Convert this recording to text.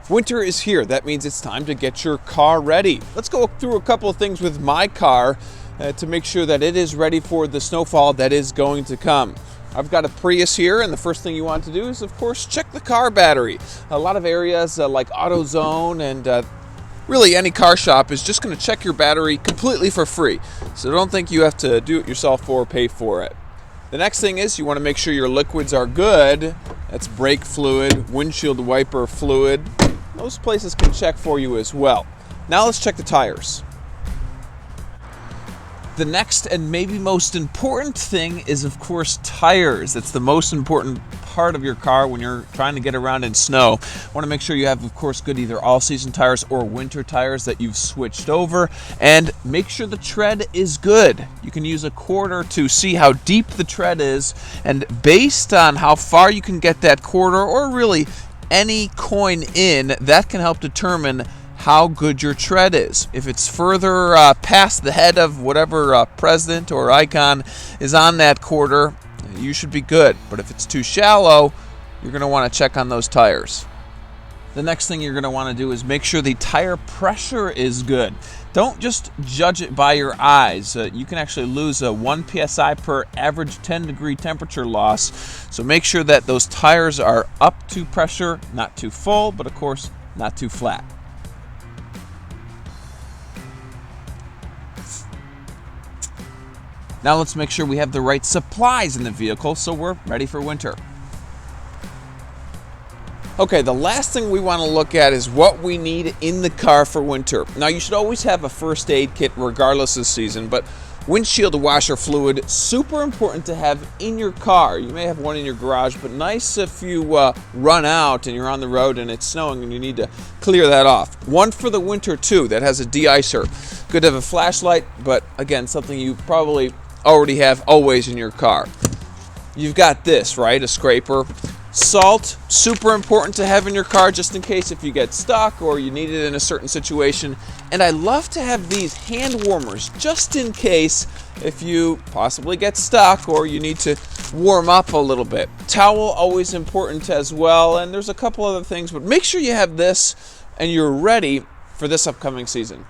Winter is here. That means it's time to get your car ready. Let's go through a couple of things with my car to make sure that it is ready for the snowfall that is going to come. I've got a Prius here, and the first thing you want to do is, of course, check the car battery. A lot of areas like AutoZone and really any car shop is just going to check your battery completely for free. So don't think you have to do it yourself or pay for it. The next thing is you want to make sure your liquids are good. That's brake fluid, windshield wiper fluid. Those places can check for you as well. Now let's check the tires. The next and maybe most important thing is, of course, tires. It's the most important part of your car when you're trying to get around in snow. Want to make sure you have, of course, good either all-season tires or winter tires that you've switched over, and make sure the tread is good. You can use a quarter to see how deep the tread is, and based on how far you can get that quarter, or really any coin in, that can help determine how good your tread is. If it's further past the head of whatever president or icon is on that quarter, you should be good. But if it's too shallow, you're going to want to check on those tires. The next thing you're going to want to do is make sure the tire pressure is good. Don't just judge it by your eyes. You can actually lose a 1 psi per average 10-degree temperature loss. So make sure that those tires are up to pressure, not too full, but of course, not too flat. Now let's make sure we have the right supplies in the vehicle so we're ready for winter. Okay, the last thing we want to look at is what we need in the car for winter. Now, you should always have a first aid kit regardless of season, but windshield washer fluid, super important to have in your car. You may have one in your garage, but nice if you run out and you're on the road and it's snowing and you need to clear that off. One for the winter too that has a de-icer. Good to have a flashlight, but again, something you probably already have always in your car. You've got this, right? A scraper. Salt, super important to have in your car just in case if you get stuck or you need it in a certain situation. And I love to have these hand warmers just in case if you possibly get stuck or you need to warm up a little bit. Towel, always important as well. And there's a couple other things, but make sure you have this and you're ready for this upcoming season.